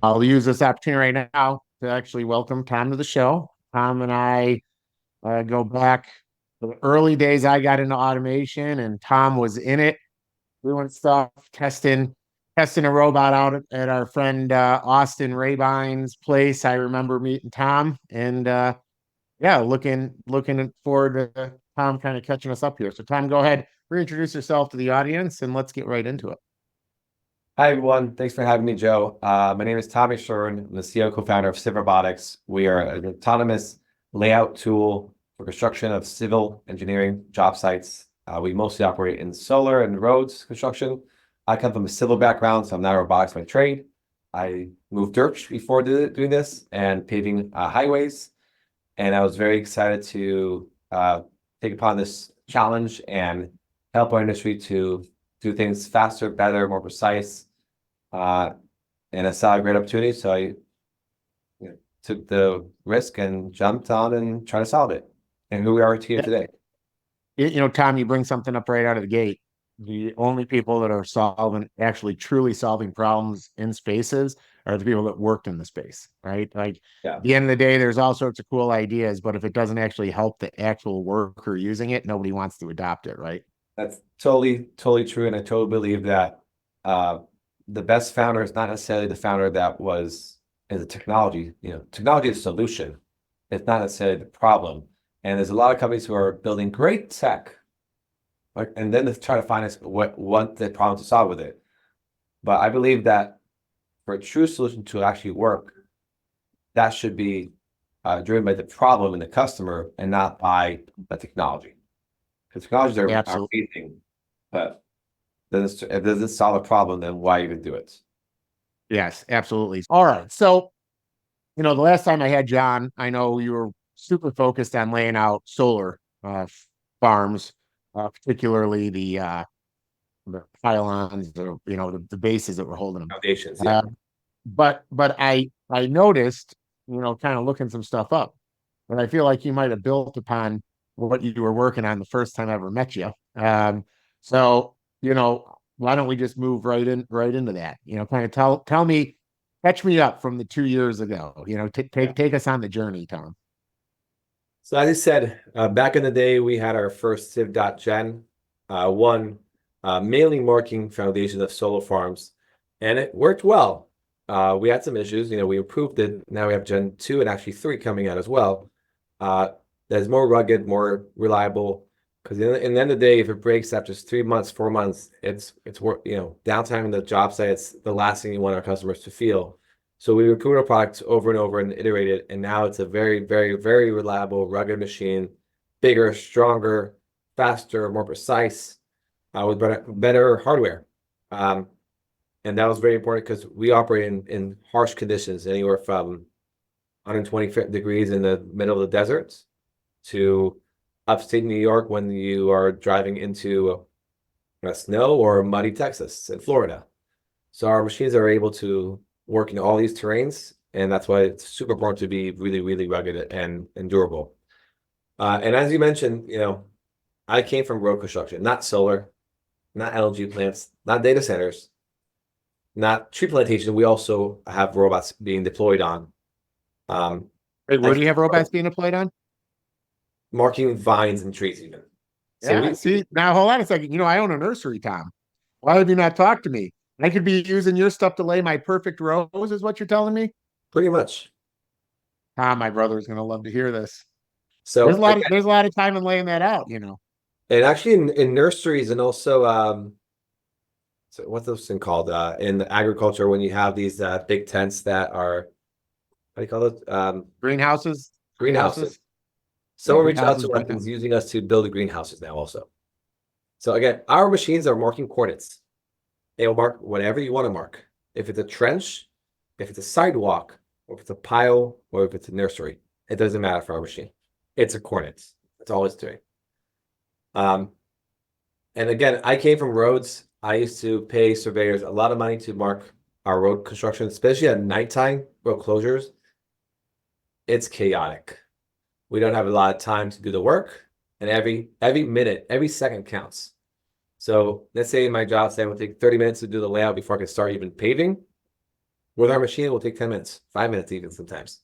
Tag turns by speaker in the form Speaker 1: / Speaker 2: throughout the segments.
Speaker 1: I'll use this opportunity right now to actually welcome Tom to the show. Tom and I go back to the early days I got into automation, and Tom was in it doing stuff, testing a robot out at our friend Austin Rabine's place. I remember meeting Tom, and yeah, looking forward to Tom kind of catching us up here. So, Tom, go ahead, reintroduce yourself to the audience, and let's get right into it.
Speaker 2: Hi, everyone. Thanks for having me, Joe. My name is Tom Yeshurun. I'm the CEO co-founder of Robotics. We are an autonomous layout tool for construction of civil engineering job sites. We mostly operate in solar and roads construction. I come from a civil background, so I'm not a robotics by trade. I moved dirt before doing this and paving highways. And I was very excited to take upon this challenge and help our industry to do things faster, better, more precise. Uh, and I saw a great opportunity, so took the risk and jumped on and tried to solve it. And here we are here
Speaker 1: Yeah,
Speaker 2: today.
Speaker 1: Tom, you bring something up right out of the gate. The only people that are actually truly solving problems in spaces are the people that worked in the space, right? Like
Speaker 2: Yeah,
Speaker 1: at the end of the day, there's all sorts of cool ideas, but if it doesn't actually help the actual worker using it, nobody wants to adopt it, right?
Speaker 2: that's totally true. And I totally believe that uh, the best founder is not necessarily the founder that was in the technology. Technology is a solution. It's not necessarily the problem. And there's a lot of companies who are building great tech, like, and then they try to find us what the problem to solve with it. But I believe that for a true solution to actually work, that should be driven by the problem in the customer and not by the technology. Because technologies are
Speaker 1: Absolutely.
Speaker 2: amazing, but if it doesn't solve a problem, then why even do it?
Speaker 1: Yes, absolutely. All right. So, the last time I had John, I know you were super focused on laying out solar farms, particularly the pylons, the bases that were holding them.
Speaker 2: Foundations, yeah.
Speaker 1: Uh, but I noticed, kind of looking some stuff up, and I feel like you might have built upon what you were working on the first time I ever met you. So why don't we just move right into that? Kind of tell me, catch me up from the 2 years ago.
Speaker 2: Yeah.
Speaker 1: Take us on the journey, Tom.
Speaker 2: So as I said, back in the day, we had our first Civ.gen, one mainly marking foundation of solar farms, and it worked well. We had some issues, we improved it. Now we have Gen 2 and actually 3 coming out as well. Uh, that's more rugged, more reliable. Because in the end of the day, if it breaks after 3 months, 4 months, it's work, downtime in the job site. It's the last thing you want our customers to feel. So we improved our product over and over and iterated, and now it's a very, very, very reliable, rugged machine, bigger, stronger, faster, more precise, with better hardware. Um, and that was very important because we operate in harsh conditions, anywhere from 120 degrees in the middle of the deserts to upstate New York when you are driving into snow or muddy Texas and Florida. So our machines are able to work in all these terrains, and that's why it's super important to be really, really rugged and durable. And as you mentioned, I came from road construction, not solar, not LNG plants, not data centers, not tree plantation. We also have robots being deployed on. Um,
Speaker 1: Wait,
Speaker 2: I
Speaker 1: where do you
Speaker 2: came
Speaker 1: have
Speaker 2: from
Speaker 1: robots being deployed on?
Speaker 2: marking vines and trees even. So
Speaker 1: Yeah, see, now hold on a second. I own a nursery, Tom. Why have you not talked to me? I could be using your stuff to lay my perfect rose, is what you're telling me?
Speaker 2: pretty much.
Speaker 1: Tom, my brother is gonna love to hear this.
Speaker 2: So again,
Speaker 1: There's a lot of time in laying that out.
Speaker 2: and actually in nurseries and also so what's this thing called? In agriculture, when you have these big tents that are, how do you call it?
Speaker 1: Greenhouses,
Speaker 2: Greenhouses.
Speaker 1: greenhouses, yeah,
Speaker 2: Someone reached out
Speaker 1: greenhouses,
Speaker 2: to us and
Speaker 1: greenhouses.
Speaker 2: is using us to build the greenhouses now also. So again, our machines are marking coordinates. They will mark whatever you want to mark. If it's a trench, if it's a sidewalk, or if it's a pile, or if it's a nursery, it doesn't matter for our machine. It's a coordinates. That's all it's doing. Um, and again, I came from roads. I used to pay surveyors a lot of money to mark our road construction, especially at nighttime road closures. It's chaotic. We don't have a lot of time to do the work, and every minute, every second counts. So let's say my job say it would take 30 minutes to do the layout before I can start even paving. With our machine, it will take 10 minutes, 5 minutes even sometimes.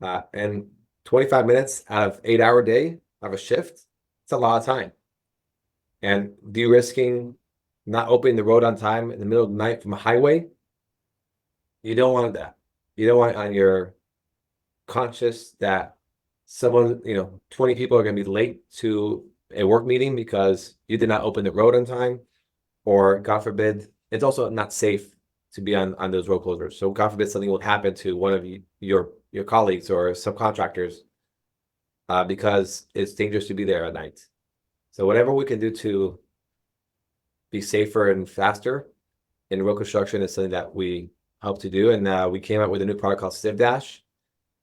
Speaker 2: And 25 minutes out of 8-hour day of a shift, it's a lot of time. And de-risking, not opening the road on time in the middle of the night from a highway, you don't want that. You don't want on your conscious that someone, 20 people are going to be late to a work meeting because you did not open the road on time, or God forbid, it's also not safe to be on those road closures. So God forbid something will happen to one of your colleagues or subcontractors because it's dangerous to be there at night. So whatever we can do to be safer and faster in road construction is something that we hope to do. And we came out with a new product called Civ Dash.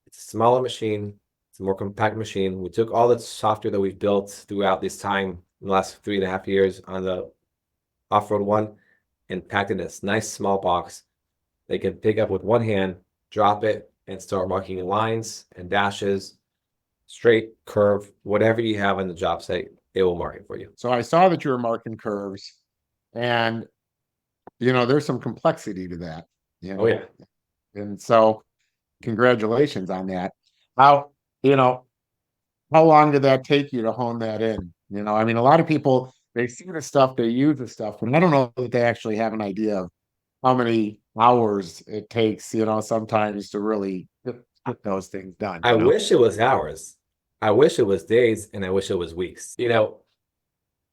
Speaker 2: It's a smaller machine. It's a more compact machine. We took all the software that we've built throughout this time in the last 3.5 years on the off-road one and packed in this nice small box. They can pick up with one hand, drop it, and start marking lines and dashes, straight, curve, whatever you have on the job site, it will mark it for you.
Speaker 1: So I saw that you were marking curves, and there's some complexity to that,
Speaker 2: Oh yeah.
Speaker 1: and so congratulations on that. How you know how long did that take you to hone that in? I mean, a lot of people, they see the stuff, they use the stuff, and I don't know that they actually have an idea of how many hours it takes, sometimes to really get those things done,
Speaker 2: I wish it was hours. I wish it was days, and I wish it was weeks.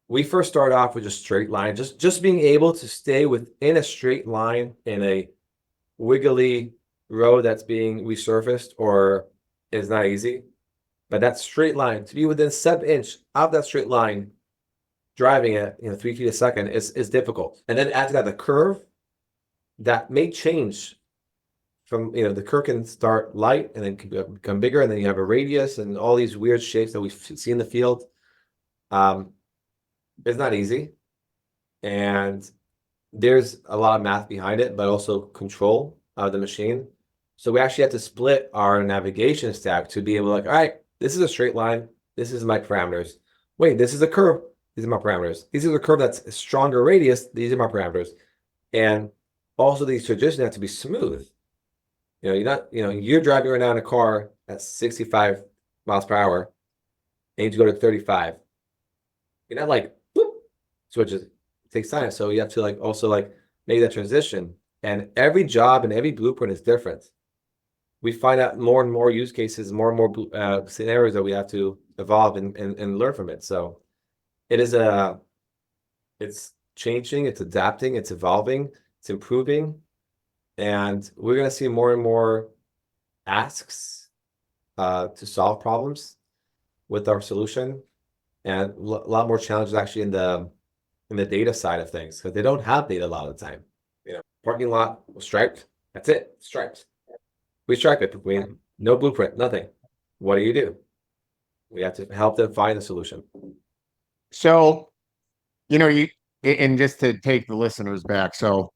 Speaker 2: We first started off with just straight line, just being able to stay within a straight line in a wiggly road that's being resurfaced or is not easy. But that straight line, to be within 7 inch of that straight line, driving at 3 feet a second is difficult. And then add to that the curve that may change from the curve can start light and then can become bigger, and then you have a radius and all these weird shapes that we see in the field. It's not easy, and there's a lot of math behind it, but also control of the machine. So we actually have to split our navigation stack to be able to all right, this is a straight line. This is my parameters. Wait, this is a curve. These are my parameters. These are the curve that's a stronger radius. These are my parameters. And also these transitions have to be smooth. You're driving right now in a car at 65 miles per hour and you need to go to 35. You're not like, boop, switches. It takes time. So you have to also make that transition. And every job and every blueprint is different. We find out more and more use cases, more and more scenarios that we have to evolve and learn from it. So it's changing, it's adapting, it's evolving, it's improving. And we're going to see more and more asks to solve problems with our solution, and a lot more challenges actually in the data side of things, because they don't have data a lot of the time. Parking lot striped, that's it, striped. We stripe it, no blueprint, nothing. What do? We have to help them find a solution.
Speaker 1: So, and just to take the listeners back, so,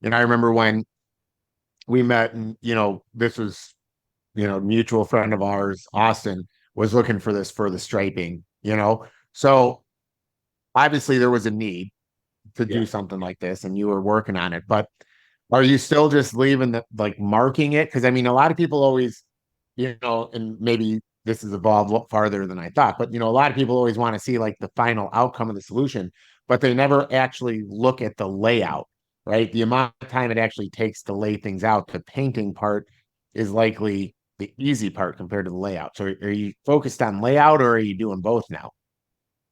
Speaker 1: I remember when we met, and this was, mutual friend of ours, Austin, was looking for this for the striping, so obviously there was a need to do something like this, and you were working on it. But are you still just leaving marking it? Because I mean, a lot of people always, and maybe this has evolved farther than I thought, but a lot of people always want to see the final outcome of the solution, but they never actually look at the layout, right? The amount of time it actually takes to lay things out. The painting part is likely the easy part compared to the layout. So are you focused on layout, or are you doing both now?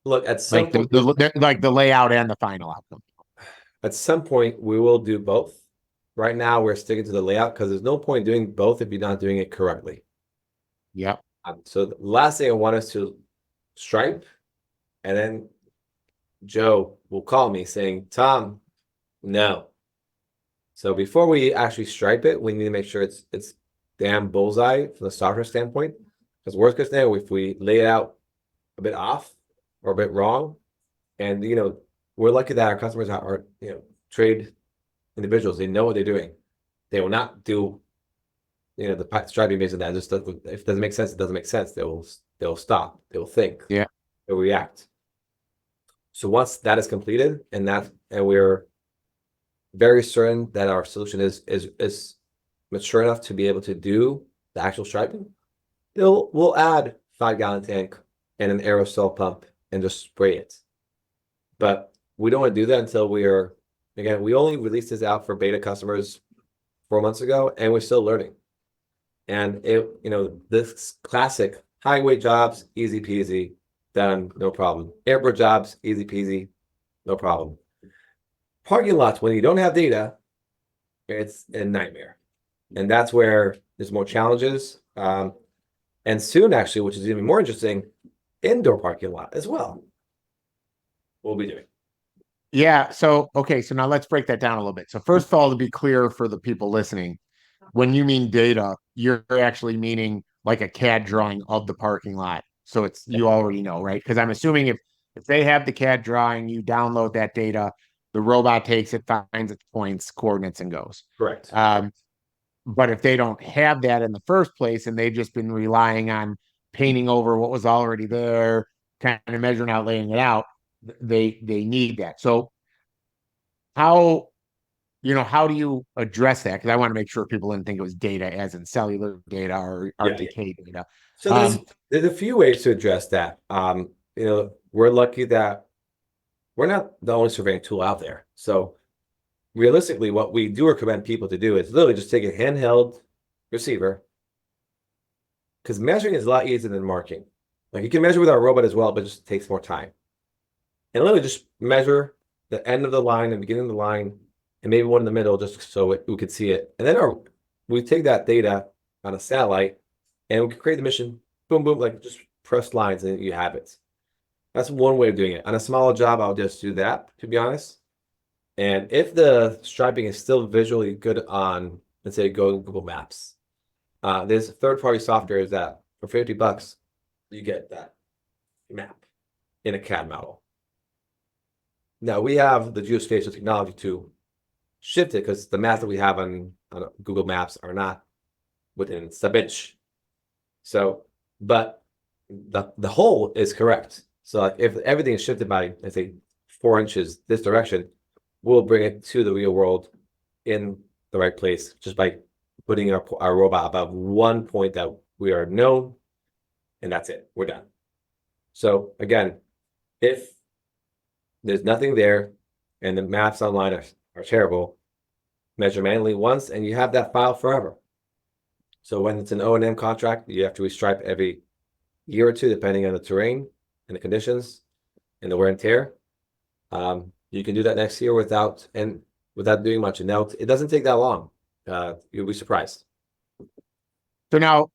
Speaker 2: Look, at some point,
Speaker 1: The layout and the final outcome.
Speaker 2: At some point, we will do both. Right now, we're sticking to the layout because there's no point doing both if you're not doing it correctly.
Speaker 1: Yep.
Speaker 2: So the last thing I want us to stripe, and then Joe will call me saying, Tom, no. So before we actually stripe it, we need to make sure it's damn bullseye from the software standpoint. Because worst case scenario, if we lay it out a bit off or a bit wrong, and we're lucky that our customers are trade individuals. They know what they're doing. They will not do the striping based on that. Just if it doesn't make sense, it doesn't make sense. They'll stop. They'll think.
Speaker 1: Yeah.
Speaker 2: They'll react. So once that is completed, and we're very certain that our solution is mature enough to be able to do the actual striping, we'll add 5-gallon tank and an aerosol pump and just spray it. But we don't want to do that until again, we only released this out for beta customers 4 months ago, and we're still learning. And this classic highway jobs, easy peasy, done, no problem. Airport jobs, easy peasy, no problem. Parking lots, when you don't have data, it's a nightmare. And that's where there's more challenges. And soon, actually, which is even more interesting, indoor parking lot as well. We'll be doing.
Speaker 1: Yeah. So, okay. So now let's break that down a little bit. So, first of all, to be clear for the people listening, when you mean data, you're actually meaning like a CAD drawing of the parking lot. So you already know, right? Because I'm assuming if they have the CAD drawing, you download that data, the robot takes it, finds its points, coordinates, and goes.
Speaker 2: Correct.
Speaker 1: But if they don't have that in the first place and they've just been relying on painting over what was already there, kind of measuring out, laying it out, they need that. So how how do you address that? Because I want to make sure people didn't think it was data as in cellular data or
Speaker 2: Yeah.
Speaker 1: RTK data.
Speaker 2: So there's a few ways to address that. We're lucky that we're not the only surveying tool out there. So realistically, what we do recommend people to do is literally just take a handheld receiver, because measuring is a lot easier than marking. Like, you can measure with our robot as well, but it just takes more time. And literally just measure the end of the line and beginning of the line, and maybe one in the middle, just so we could see it. And then we take that data on a satellite, and we can create the mission, boom, boom, like just press lines and you have it. That's one way of doing it. On a smaller job, I'll just do that, to be honest. And if the striping is still visually good on, let's say, Google Maps, there's third-party software that for $50, you get that map in a CAD model. Now, we have the geospatial technology to shift it, because the maps that we have on Google Maps are not within sub-inch. So, but the whole is correct. So, like, if everything is shifted by, let's say, 4 inches this direction, we'll bring it to the real world in the right place just by putting our robot above one point that we are known, and that's it. We're done. So again, if there's nothing there and the maps online are terrible, measure manually once and you have that file forever. So when it's an O&M contract, you have to restripe every year or two, depending on the terrain and the conditions and the wear and tear. You can do that next year without doing much. And now it doesn't take that long. You'll be surprised.
Speaker 1: So now,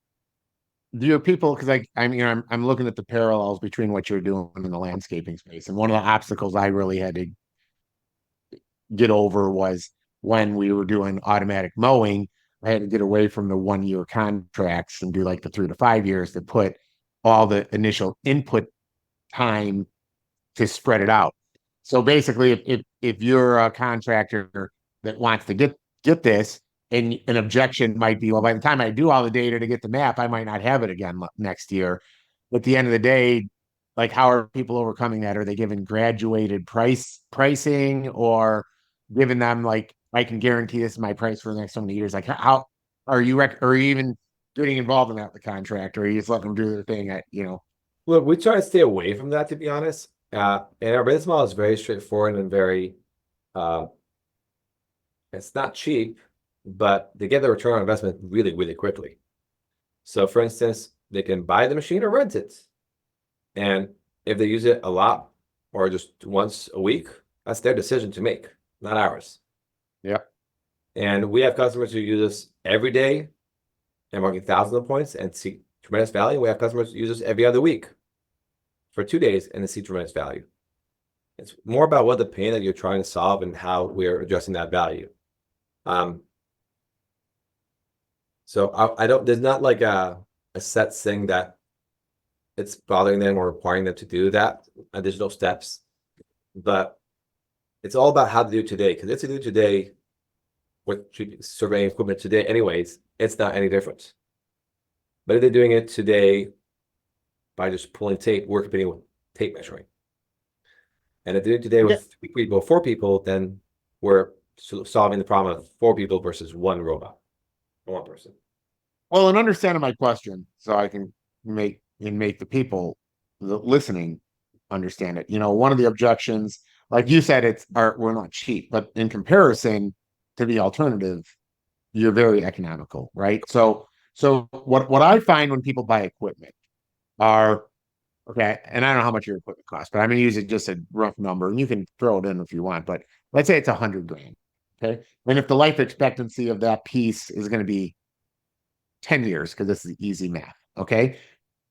Speaker 1: do your people? Because I'm looking at the parallels between what you're doing in the landscaping space, and one of the obstacles I really had to get over was when we were doing automatic mowing. I had to get away from the 1 year contracts and do like the 3 to 5 years to put all the initial input time to spread it out. So basically, if you're a contractor that wants to get this, and an objection might be, well, by the time I do all the data to get the map, I might not have it again next year. But at the end of the day, like, how are people overcoming that? Are they given graduated pricing, or giving them like, I can guarantee this is my price for the next so many years? Like, how are you or are you even getting involved in that with the contractor, or are you just letting them do their thing
Speaker 2: Look, we try to stay away from that, to be honest. And our business model is very straightforward and very, it's not cheap, but they get the return on investment really, really quickly. So for instance, they can buy the machine or rent it. And if they use it a lot or just once a week, that's their decision to make, not ours.
Speaker 1: Yeah.
Speaker 2: And we have customers who use us every day and working thousands of points and see tremendous value. We have customers who use us every other week for 2 days and they see tremendous value. It's more about what the pain that you're trying to solve and how we're addressing that value. So I don't, there's not like a set thing that it's bothering them or requiring them to do that additional steps, but it's all about how to do it today. Because if to do today with surveying equipment today anyways, it's not any different. But if they're doing it today by just pulling tape, we're competing with tape measuring. And if they're doing it today with 3 people, 4 people, then we're solving the problem of 4 people versus 1 robot. one person.
Speaker 1: Well, and understanding my question, so I can make the people listening understand it. One of the objections, like you said, we're not cheap, but in comparison to the alternative, you're very economical, right? So what I find when people buy equipment are okay, and I don't know how much your equipment costs, but I'm gonna use it just a rough number, and you can throw it in if you want, but let's say it's 100 grand. Okay. And if the life expectancy of that piece is going to be 10 years, because this is easy math. Okay.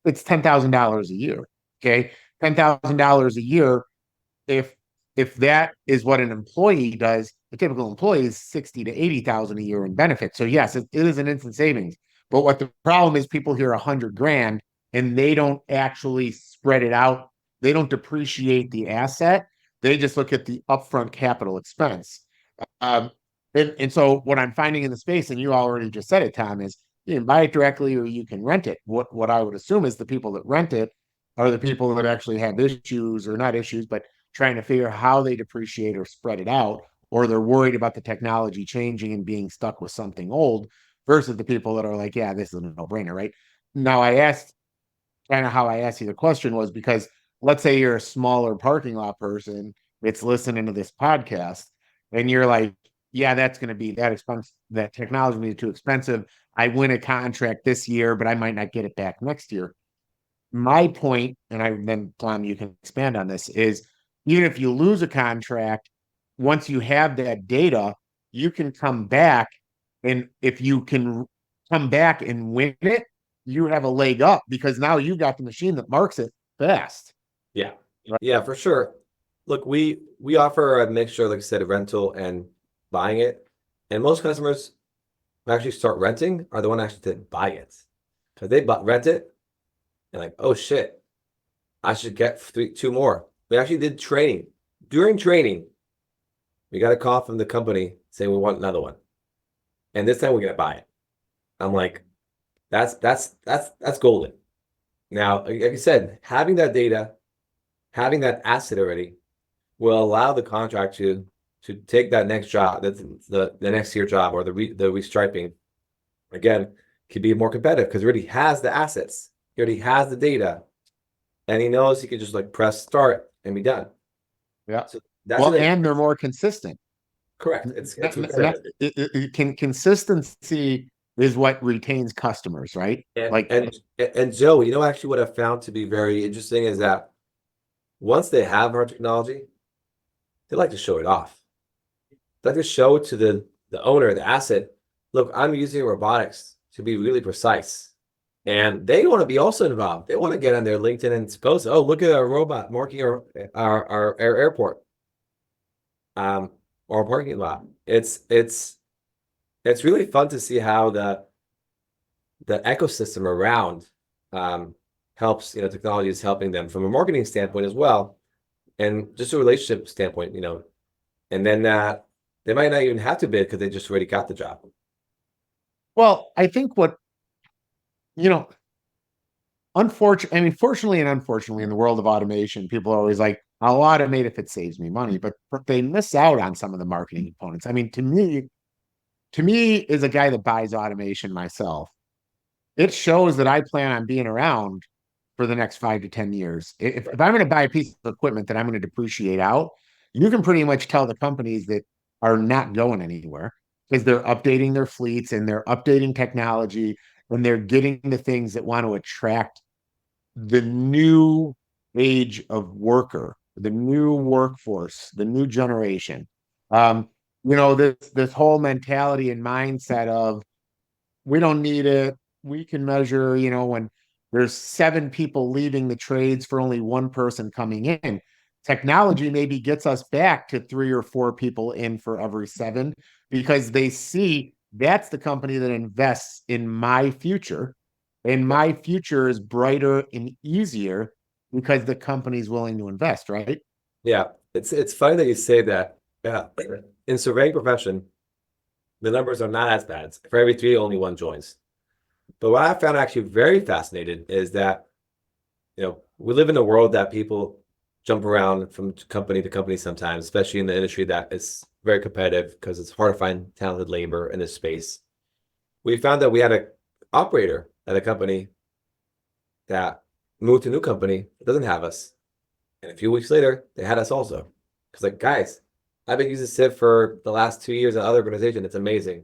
Speaker 1: It's $10,000 a year. Okay. $10,000 a year. If if that is what an employee does, a typical employee is 60 to 80,000 a year in benefits. So yes, it is an instant savings. But what the problem is, people hear 100 grand and they don't actually spread it out. They don't depreciate the asset. They just look at the upfront capital expense. Um, and so what I'm finding in the space, and you already just said it, Tom, is you can buy it directly or you can rent it. What I would assume is the people that rent it are the people that actually have issues, or not issues, but trying to figure out how they depreciate or spread it out, or they're worried about the technology changing and being stuck with something old, versus the people that are like, yeah, this is a no-brainer, right? Now I asked kind of how I asked you the question was because let's say you're a smaller parking lot person that's listening to this podcast and you're like, yeah, that's going to be that expensive. That technology will be too expensive. I win a contract this year, but I might not get it back next year. My point, and then Tom, you can expand on this, is even if you lose a contract, once you have that data, you can come back. And if you can come back and win it, you have a leg up because now you got the machine that marks it best.
Speaker 2: Yeah.
Speaker 1: Right.
Speaker 2: Yeah, for sure. Look, we offer a mixture, like I said, of rental and buying it. And most customers who actually start renting are the one actually to buy it. Because they rent it and like, oh shit, I should get two more. We actually did training. During training, we got a call from the company saying we want another one. And this time we're gonna buy it. I'm like, that's golden. Now, like you said, having that data, having that asset already will allow the contract to take that next job, that's the next year job, or the restriping. Again, can be more competitive because he already has the assets, he already has the data, and he knows he can just like press start and be done.
Speaker 1: Yeah.
Speaker 2: So that's
Speaker 1: Well,
Speaker 2: it.
Speaker 1: and they're more consistent.
Speaker 2: Correct. It's repetitive.
Speaker 1: Consistency is what retains customers, right?
Speaker 2: And
Speaker 1: Like,
Speaker 2: and and Joe, actually what I found to be very interesting is that once they have our technology, they like to show it off. They like to show it to the owner, the asset. Look, I'm using robotics to be really precise. And they want to be also involved. They want to get on their LinkedIn and post, oh, look at our robot marking our airport, um, or parking lot. It's really fun to see how the ecosystem around helps, technology is helping them from a marketing standpoint as well, and just a relationship standpoint, and then they might not even have to bid because they just already got the job.
Speaker 1: well, I think you know, fortunately and unfortunately, in the world of automation, people are always like, I'll automate if it saves me money, but they miss out on some of the marketing components. I mean, to me, as a guy that buys automation myself, it shows that I plan on being around for the next 5 to 10 years. If I'm going to buy a piece of equipment that I'm going to depreciate out, you can pretty much tell the companies that are not going anywhere because they're updating their fleets and they're updating technology and they're getting the things that want to attract the new age of worker, the new workforce, the new generation. Um, this whole mentality and mindset of we don't need it. We can measure, when there's 7 people leaving the trades for only one person coming in. Technology maybe gets us back to 3 or 4 people in for every 7 because they see that's the company that invests in my future. And my future is brighter and easier because the company's willing to invest, right?
Speaker 2: Yeah, it's funny that you say that. Yeah, in surveying profession, the numbers are not as bad. For every three, only one joins. But what I found actually very fascinating is that, we live in a world that people jump around from company to company sometimes, especially in the industry that is very competitive because it's hard to find talented labor in this space. we found that we had a operator at a company that moved to a new company that doesn't have us. And a few weeks later, they had us also. Because like, guys, I've been using Civ for the last 2 years at other organization. It's amazing.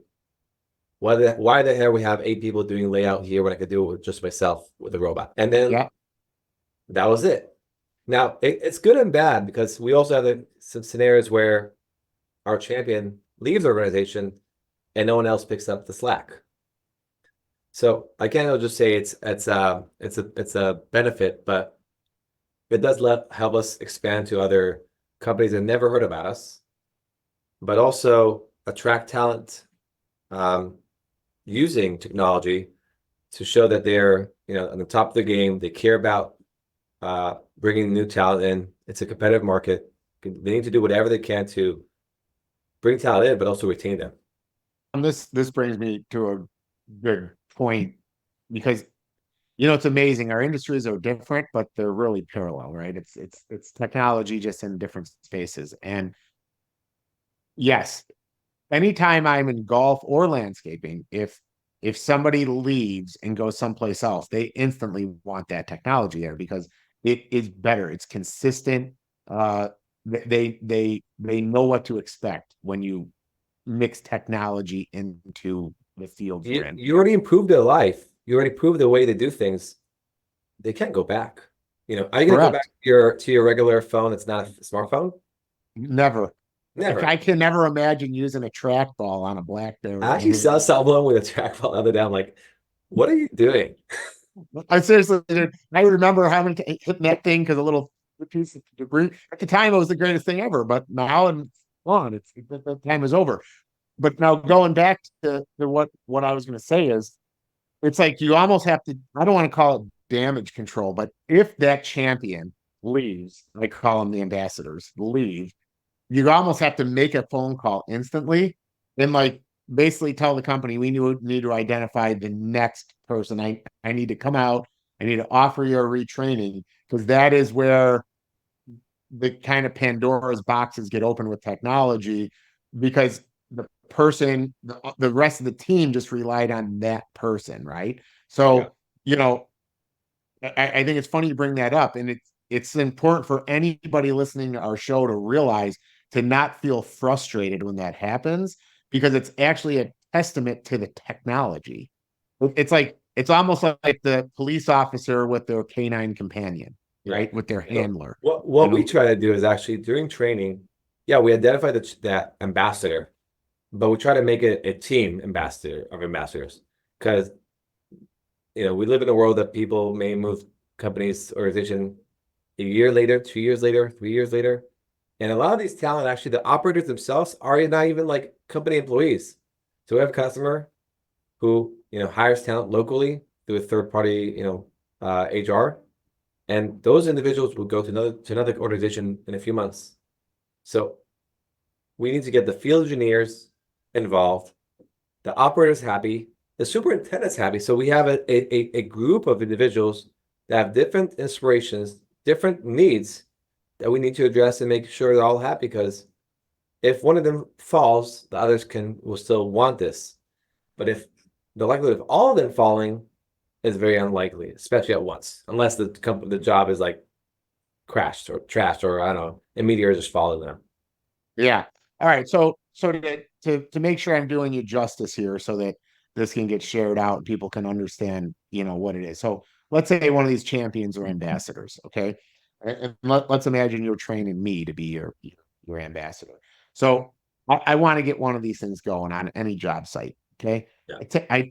Speaker 2: Why the hell we have 8 people doing layout here when I could do it with just myself with a robot? And then
Speaker 1: Yeah.
Speaker 2: that was it. Now it's good and bad because we also have some scenarios where our champion leaves the organization and no one else picks up the slack. So I can't just say it's a benefit, but it does help us expand to other companies that never heard about us, but also attract talent using technology to show that they're on the top of the game. They care about bringing new talent in. It's a competitive market. They need to do whatever they can to bring talent in, but also retain them.
Speaker 1: And this brings me to a good point because it's amazing. Our industries are different, but they're really parallel, right? It's technology just in different spaces. And yes, anytime I'm in golf or landscaping, if somebody leaves and goes someplace else, they instantly want that technology there because it is better. It's consistent. Uh, they know what to expect when you mix technology into the fields we're in.
Speaker 2: You already improved their life. You already proved the way to do things. They can't go back. Are you going to go back
Speaker 1: Correct.
Speaker 2: to your regular phone that's not a smartphone?
Speaker 1: Never. I
Speaker 2: Never.
Speaker 1: can never imagine using a trackball on a
Speaker 2: I
Speaker 1: BlackBerry.
Speaker 2: actually saw someone with a trackball the other day. I'm like, what are you doing?
Speaker 1: I seriously, dude, I remember having to hit that thing because a little piece of debris. At the time, it was the greatest thing ever. But now and on, that time is over. But now going back to what I was going to say is, it's like you almost have to. I don't want to call it damage control, but if that champion leaves, I call them the ambassadors, leave, you almost have to make a phone call instantly and like basically tell the company we need to identify the next person. I need to come out. I need to offer you a retraining because that is where the kind of Pandora's boxes get open with technology because the rest of the team just relied on that person, right?
Speaker 2: Yeah.
Speaker 1: So, you know, I think it's funny you bring that up, and it's important for anybody listening to our show to realize to not feel frustrated when that happens because it's actually a testament to the technology. It's almost like the police officer with their canine companion,
Speaker 2: Yeah.
Speaker 1: right? With their
Speaker 2: So
Speaker 1: handler.
Speaker 2: what we try to do is actually during training, yeah, we identify that ambassador, but we try to make it a team ambassador of ambassadors because we live in a world that people may move companies, organization a year later, 2 years later, 3 years later. And a lot of these talent, actually, the operators themselves are not even like company employees. So we have a customer who, hires talent locally through a third party, HR. And those individuals will go to another organization in a few months. So we need to get the field engineers involved, the operators happy, the superintendent's happy. So we have a group of individuals that have different inspirations, different needs that we need to address and make sure they're all happy. Because if one of them falls, the others will still want this. But if the likelihood of all of them falling is very unlikely, especially at once, unless the job is like crashed or trashed or I don't know, a meteor just followed them.
Speaker 1: Yeah. All right. So to make sure I'm doing you justice here so that this can get shared out and people can understand, what it is. So let's say one of these champions are ambassadors, okay? And let's imagine you're training me to be your ambassador. So I want to get one of these things going on any job site. Okay.
Speaker 2: Yeah.
Speaker 1: I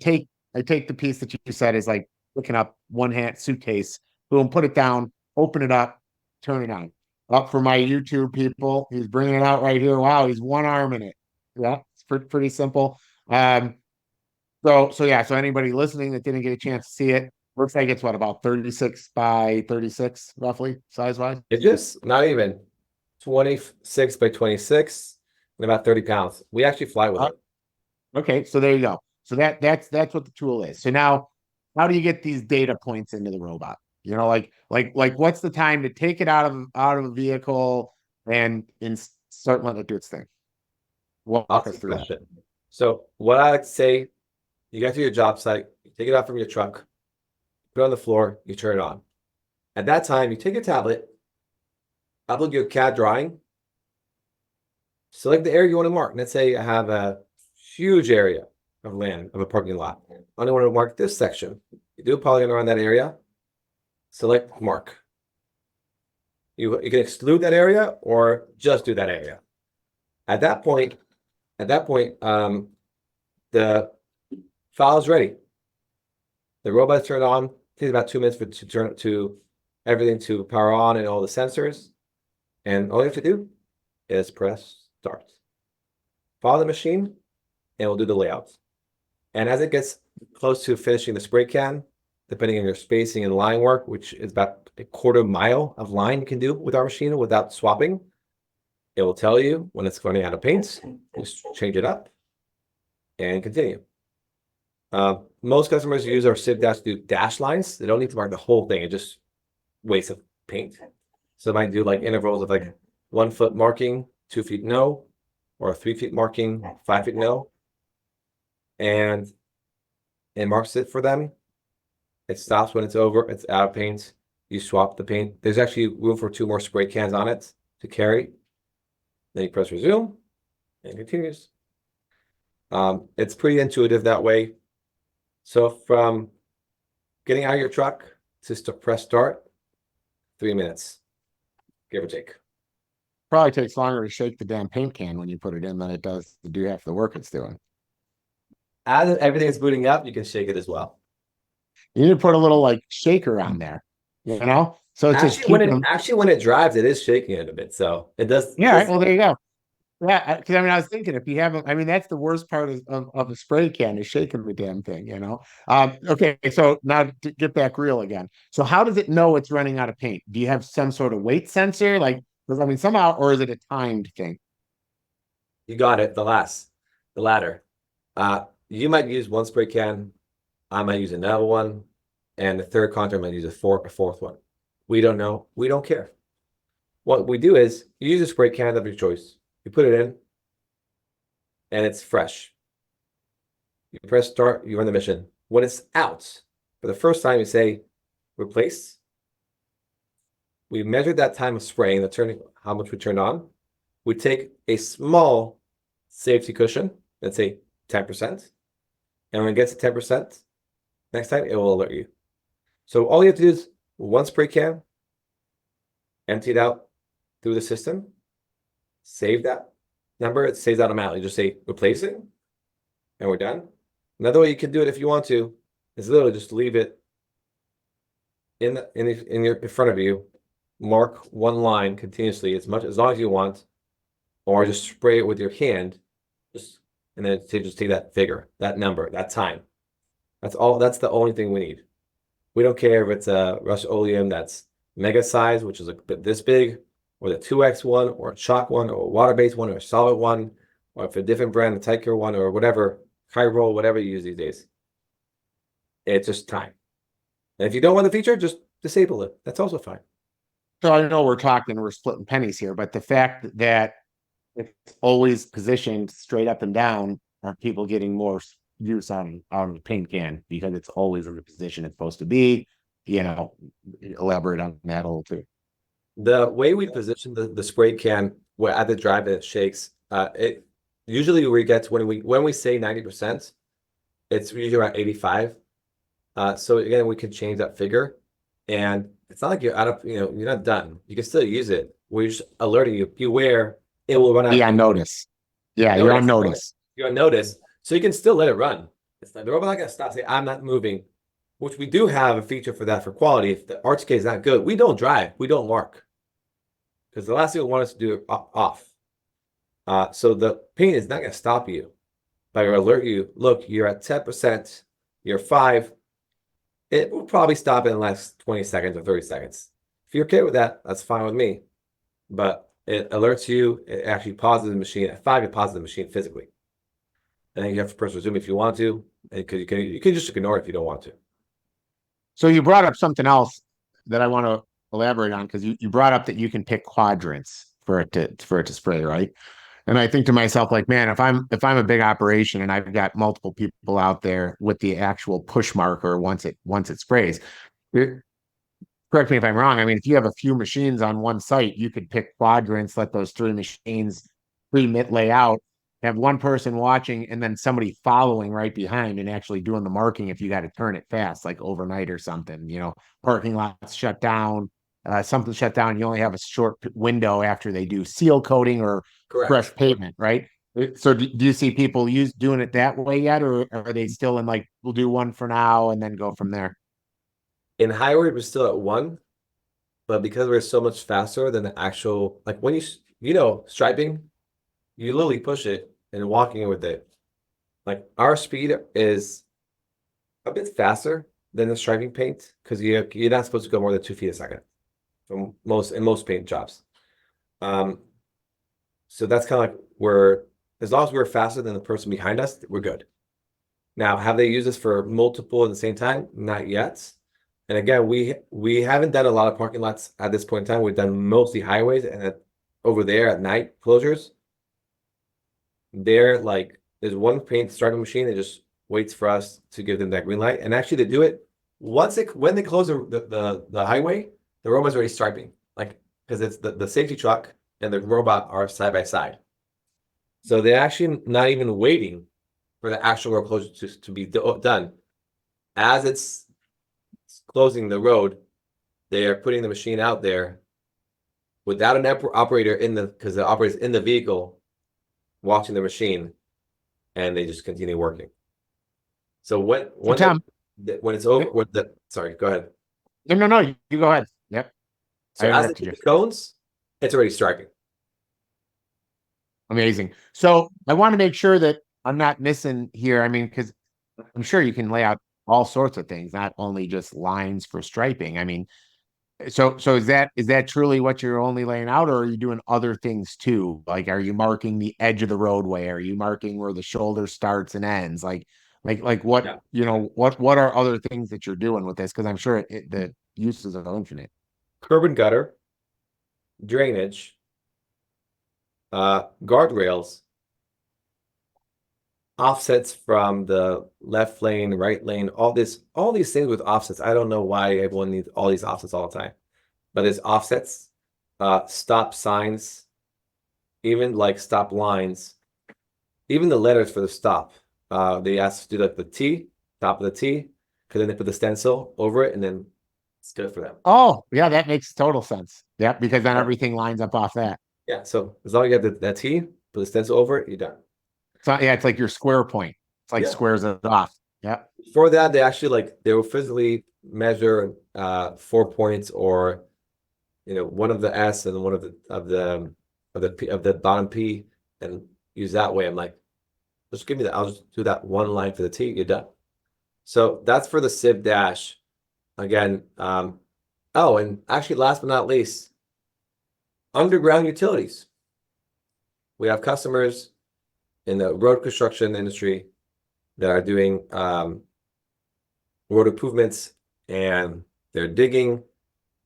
Speaker 1: take the piece that you said is like looking up one hand suitcase, boom, put it down, open it up, turn it on. Up for my YouTube people. He's bringing it out right here. Wow, he's one arm in it. Yeah, it's pretty simple. Um, so yeah, so anybody listening that didn't get a chance to see it, looks like it's what about 36 by 36 roughly size wise.
Speaker 2: It's just not even 26 by 26 and about 30 pounds. We actually fly with
Speaker 1: Uh,
Speaker 2: it.
Speaker 1: okay, so there you go. So that's what the tool is. So now, how do you get these data points into the robot? Like what's the time to take it out of a vehicle and start letting it do its thing? Walk us
Speaker 2: Awesome
Speaker 1: through that.
Speaker 2: question. So what I like to say You get to your job site, you take it out from your truck, put it on the floor, you turn it on. At that time, you take your tablet, upload your CAD drawing, select the area you want to mark. Let's say I have a huge area of land of a parking lot. I only want to mark this section. You do a polygon around that area, select mark. You can exclude that area or just do that area. At that point, the file is ready. The robot's turned on. It takes about 2 minutes to turn to everything to power on and all the sensors. And all you have to do is press start. Follow the machine, and we'll do the layouts. And as it gets close to finishing the spray can, depending on your spacing and line work, which is about a quarter mile of line you can do with our machine without swapping, it will tell you when it's running out of paint. Just change it up and continue. Most customers use our Civ Dash to do dash lines. They don't need to mark the whole thing. It just wastes of paint. So they might do like intervals of like 1 foot marking, 2 feet no, or 3 feet marking, 5 feet no. And it marks it for them. It stops when it's over. It's out of paint. You swap the paint. There's actually room for 2 more spray cans on it to carry. Then you press resume and it continues. It's pretty intuitive that way. So from getting out of your truck to press start, 3 minutes, give or take.
Speaker 1: Probably takes longer to shake the damn paint can when you put it in than it does to do half the work it's doing.
Speaker 2: As everything is booting up, you can shake it as well.
Speaker 1: You need to put a little like shaker on there, you know? So it's just
Speaker 2: Actually when it drives, it is shaking it a bit. So it does.
Speaker 1: Yeah, right, well, there you go. Yeah, because I mean, I was thinking if you haven't, I mean, that's the worst part of a spray can is shaking the damn thing, you know. Okay, so now to get back real again. So how does it know it's running out of paint? Do you have some sort of weight sensor? Like, because I mean, somehow, or is it a timed thing?
Speaker 2: You got it. The ladder. You might use one spray can. I might use another one, and the third contractor might use a fourth one. We don't know. We don't care. What we do is you use a spray can of your choice. You put it in, and it's fresh. You press start. You run the mission. When it's out, for the first time, you say replace. We measured that time of spraying, how much we turned on. We take a small safety cushion, let's say 10%. And when it gets to 10%, next time it will alert you. So all you have to do is one spray can, empty it out through the system, save that number, it saves automatically. Just say replacing, and we're done. Another way you can do it if you want to is literally just leave it in front of you, mark one line continuously as long as you want, or just spray it with your hand, and then just take that figure, that number, that time. That's all. That's the only thing we need. We don't care if it's a Rust-Oleum that's mega size, which is a bit this big, or the 2X one, or a chalk one, or a water-based one, or a solid one, or if a different brand, a Tyker one, or whatever, Roll, whatever you use these days. It's just time. And if you don't want the feature, just disable it. That's also fine.
Speaker 1: So I know we're splitting pennies here, but the fact that it's always positioned straight up and down, are people getting more use out of the paint can because it's always in the position it's supposed to be? You know, elaborate on that a little too.
Speaker 2: The way we position the spray can where at the drive it shakes, it usually we get to when we say 90%, it's usually around 85. So again, we can change that figure, and it's not like you're out of, you're not done. You can still use it. We're just alerting you. Beware, it will run out.
Speaker 1: Be on notice. Yeah, you're on notice.
Speaker 2: You're on notice, so you can still let it run. It's not, the robot not gonna stop. Say, I'm not moving, which we do have a feature for that for quality. If the RTK is not good, we don't drive, we don't mark, because the last thing we want us to do is off. So the paint is not gonna stop you, but it'll alert you. Look, you're at 10%. You're 5. It will probably stop in the last 20 seconds or 30 seconds. If you're okay with that, that's fine with me. But it alerts you. It actually pauses the machine. At 5, it pauses the machine physically. And then you have to press resume if you want to, because you can just ignore it if you don't want to.
Speaker 1: So you brought up something else that I want to elaborate on, because you brought up that you can pick quadrants for it to spray, right? And I think to myself, like, man, if I'm a big operation and I've got multiple people out there with the actual push marker once it sprays, it, correct me if I'm wrong. I mean, if you have a few machines on one site, you could pick quadrants, let those three machines pre-mit layout, have one person watching and then somebody following right behind and actually doing the marking if you got to turn it fast, like overnight or something, parking lots shut down, something shut down. You only have a short window after they do seal coating or fresh
Speaker 2: Correct.
Speaker 1: pavement, right? So do you see people doing it that way yet, or are they still in like, we'll do one for now and then go from there?
Speaker 2: In highway, we're still at one, but because we're so much faster than the actual, like when striping, you literally push it and walking with it. Like our speed is a bit faster than the striping paint because you're not supposed to go more than 2 feet a second from most paint jobs. Um, so that's kind of like as long as we're faster than the person behind us, we're good. Now, have they used this for multiple at the same time? Not yet. And again, we haven't done a lot of parking lots at this point in time. We've done mostly highways and over there at night closures. They're like there's one paint striping machine that just waits for us to give them that green light. And actually, they do it when they close the highway, the robot's already striping, like because it's the safety truck and the robot are side by side. So they're actually not even waiting for the actual road closure to be done. As it's closing the road, they are putting the machine out there without an operator because the operator's in the vehicle watching the machine, and they just continue working. So
Speaker 1: So Tom,
Speaker 2: when it's over, sorry, go ahead.
Speaker 1: no, you go ahead. Yep,
Speaker 2: So
Speaker 1: I
Speaker 2: as they
Speaker 1: interrupted
Speaker 2: hit
Speaker 1: you.
Speaker 2: the cones, it's already striking.
Speaker 1: Amazing. So I want to make sure that I'm not missing here. I mean, because I'm sure you can lay out all sorts of things, not only just lines for striping. I mean, so is that truly what you're only laying out, or are you doing other things too? Like, are you marking the edge of the roadway? Are you marking where the shoulder starts and ends? Like what
Speaker 2: Yeah.
Speaker 1: what are other things that you're doing with this? Because I'm sure the uses are infinite.
Speaker 2: Curb and gutter, drainage, guardrails, offsets from the left lane, right lane, all these things with offsets. I don't know why everyone needs all these offsets all the time, but there's offsets, stop signs, even like stop lines, even the letters for the stop. They ask to do like the T, top of the T, because then they put the stencil over it, and then it's good for them.
Speaker 1: Oh, yeah, that makes total sense. Yeah, because then
Speaker 2: Yeah.
Speaker 1: everything lines up off that.
Speaker 2: Yeah. So as long as you have that T, put the stencil over it, you're done.
Speaker 1: So yeah, it's like your square point. It's like
Speaker 2: Yeah.
Speaker 1: squares it off. Yeah.
Speaker 2: For that, they actually they will physically measure 4 points or one of the S and one of the bottom P and use that way. I'm like, just give me that. I'll just do that one line for the T. You're done. So that's for the Civ Dash. Again, oh, and actually, last but not least, underground utilities. We have customers in the road construction industry that are doing road improvements and they're digging.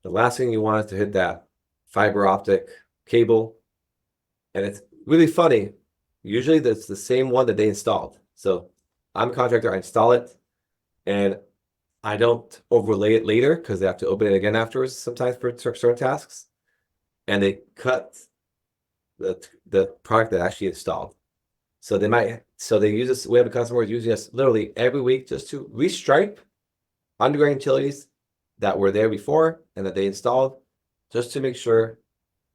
Speaker 2: The last thing you want is to hit that fiber optic cable. And it's really funny. Usually that's the same one that they installed. So I'm a contractor, I install it, and I don't overlay it later because they have to open it again afterwards sometimes for certain tasks. And they cut the product that actually installed. So they use us. We have a customer who's using us literally every week just to restripe underground utilities that were there before and that they installed, just to make sure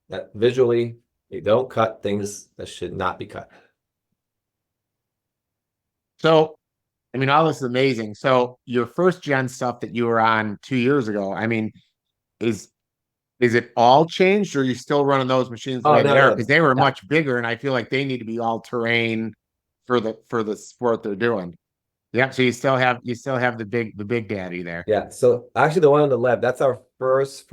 Speaker 2: that visually they don't cut things that should not be cut.
Speaker 1: So I mean, all this is amazing. So your first gen stuff that you were on 2 years ago, I mean, is is it all changed, or are you still running those machines the
Speaker 2: Oh
Speaker 1: way
Speaker 2: no,
Speaker 1: they are?
Speaker 2: no,
Speaker 1: Because they were
Speaker 2: yeah,
Speaker 1: much bigger, and I feel like they need to be all terrain for the sport they're doing. Yeah. So you still have the big daddy there.
Speaker 2: yeah. So actually, the one on the left, that's our first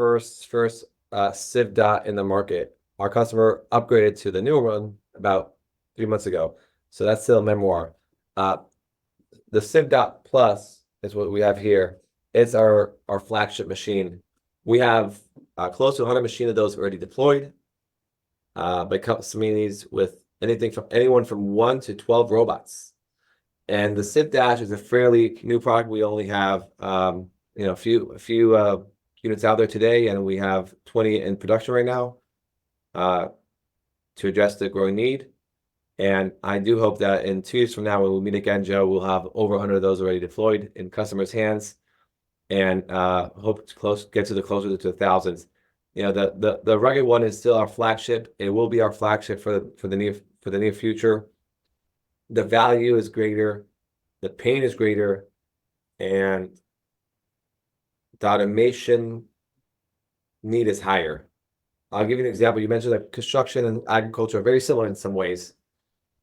Speaker 2: Civ dot in the market. Our customer upgraded to the newer one about 3 months ago. So that's still a memoir. Uh, the Civ dot Plus is what we have here. It's our flagship machine. We have close to 100 machines of those already deployed by communities with anyone from 1 to 12 robots. And the Civ Dash is a fairly new product. We only have a few units out there today, and we have 20 in production right now to address the growing need. And I do hope that in 2 years from now, when we meet again, Joe, we'll have over 100 of those already deployed in customers' hands, and hope to get closer to the thousands. The rugged one is still our flagship. It will be our flagship for the near future. The value is greater, the pain is greater, and the automation need is higher. I'll give you an example. You mentioned that construction and agriculture are very similar in some ways.